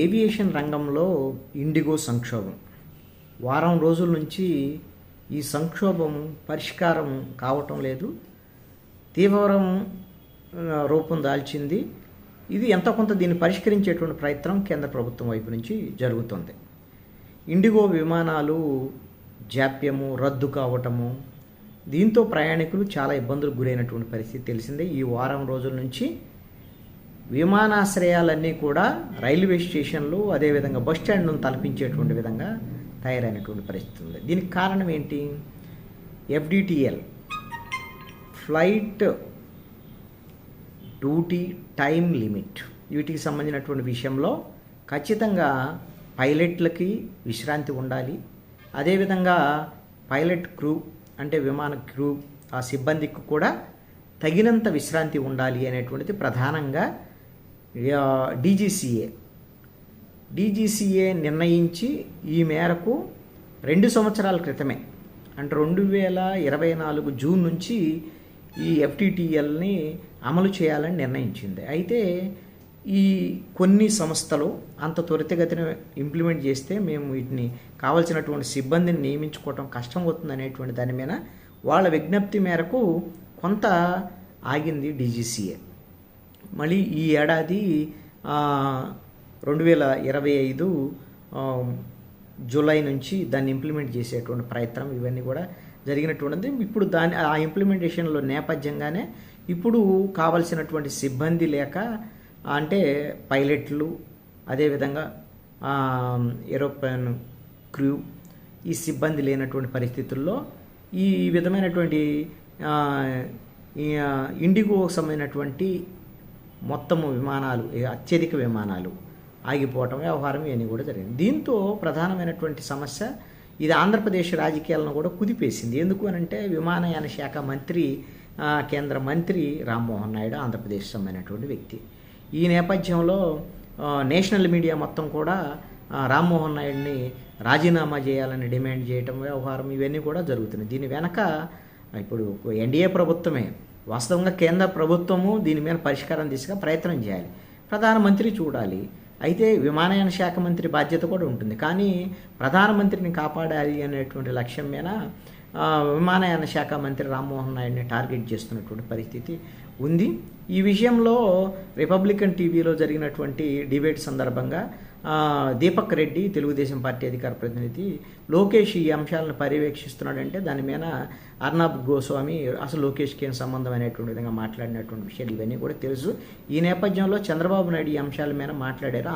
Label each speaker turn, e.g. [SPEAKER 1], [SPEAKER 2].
[SPEAKER 1] Aviation రంగంలో IndiGo సంక్షోభం వారం రోజుల నుంచి ఈ సంక్షోభం పరిష్కారం కావటం లేదు. తీవ్రం రూపం దాల్చింది. ఇది ఎంతో కొంత దీన్ని పరిష్కరించేటువంటి ప్రయత్నం కేంద్ర ప్రభుత్వం వైపు నుంచి జరుగుతుంది. ఇండిగో విమానాలు జాప్యము, రద్దు కావటము, దీంతో ప్రయాణికులు చాలా ఇబ్బందులకు గురైనటువంటి పరిస్థితి తెలిసిందే. ఈ వారం రోజుల నుంచి విమానాశ్రయాలన్నీ కూడా రైల్వే స్టేషన్లు, అదేవిధంగా బస్ స్టాండ్ను తలపించేటువంటి విధంగా తయారైనటువంటి పరిస్థితి ఉంది. దీనికి కారణం ఏంటి? FDTL flight duty time limit, వీటికి సంబంధించినటువంటి విషయంలో ఖచ్చితంగా పైలట్లకి విశ్రాంతి ఉండాలి. అదేవిధంగా పైలట్ క్రూ అంటే విమాన క్రూ ఆ సిబ్బందికి కూడా తగినంత విశ్రాంతి ఉండాలి అనేటువంటిది ప్రధానంగా DGCA నిర్ణయించి ఈ మేరకు 2 సంవత్సరాల క్రితమే అంటే 2024 జూన్ నుంచి ఈ FDTLని అమలు చేయాలని నిర్ణయించింది. అయితే ఈ కొన్ని సంస్థలు అంత త్వరితగతిన ఇంప్లిమెంట్ చేస్తే మేము వీటిని కావాల్సినటువంటి సిబ్బందిని నియమించుకోవటం కష్టం అవుతుంది అనేటువంటి దాని మీద వాళ్ళ విజ్ఞప్తి మేరకు కొంత ఆగింది DGCA. మళ్ళీ ఈ ఏడాది 2025 జూలై నుంచి దాన్ని ఇంప్లిమెంట్ చేసేటువంటి ప్రయత్నం ఇవన్నీ కూడా జరిగినటువంటిది. ఇప్పుడు ఆ ఇంప్లిమెంటేషన్లో నేపథ్యంగానే ఇప్పుడు కావలసినటువంటి సిబ్బంది లేక, అంటే పైలట్లు, అదేవిధంగా ఏరోప్లేన్ క్రూ, ఈ సిబ్బంది లేనటువంటి పరిస్థితుల్లో ఈ విధమైనటువంటి ఇండిగోకి సంబంధించినటువంటి మొత్తము విమానాలు, అత్యధిక విమానాలు ఆగిపోవటం, వ్యవహారం ఇవన్నీ కూడా జరిగింది. దీంతో ప్రధానమైనటువంటి సమస్య ఇది ఆంధ్రప్రదేశ్ రాజకీయాలను కూడా కుదిపేసింది. ఎందుకు అనంటే విమానయాన శాఖ మంత్రి, కేంద్ర మంత్రి రామ్మోహన్ నాయుడు ఆంధ్రప్రదేశ్ సంబంధించినటువంటి వ్యక్తి. ఈ నేపథ్యంలో నేషనల్ మీడియా మొత్తం కూడా రామ్మోహన్ నాయుడిని రాజీనామా చేయాలని డిమాండ్ చేయటం, వ్యవహారం ఇవన్నీ కూడా జరుగుతున్నాయి. దీని వెనక ఇప్పుడు NDA ప్రభుత్వమే, వాస్తవంగా కేంద్ర ప్రభుత్వము దీని మీద పరిష్కారం దిశగా ప్రయత్నం చేయాలి, ప్రధానమంత్రి చూడాలి. అయితే విమానయాన శాఖ మంత్రి బాధ్యత కూడా ఉంటుంది. కానీ ప్రధానమంత్రిని కాపాడాలి అనేటువంటి లక్ష్యం మీద విమానయాన శాఖ మంత్రి రామ్మోహన్ నాయుడిని టార్గెట్ చేస్తున్నటువంటి పరిస్థితి ఉంది. ఈ విషయంలో రిపబ్లికన్ టీవీలో జరిగినటువంటి డిబేట్ సందర్భంగా దీపక్ రెడ్డి, తెలుగుదేశం పార్టీ అధికార ప్రతినిధి, లోకేష్ ఈ అంశాలను పర్యవేక్షిస్తున్నాడంటే దాని మీద అర్నబ్ గోస్వామి అసలు లోకేష్కి ఏం సంబంధం అనేటువంటి విధంగా మాట్లాడినటువంటి విషయాలు ఇవన్నీ కూడా తెలుసు. ఈ నేపథ్యంలో చంద్రబాబు నాయుడు ఈ అంశాల మీద మాట్లాడారు.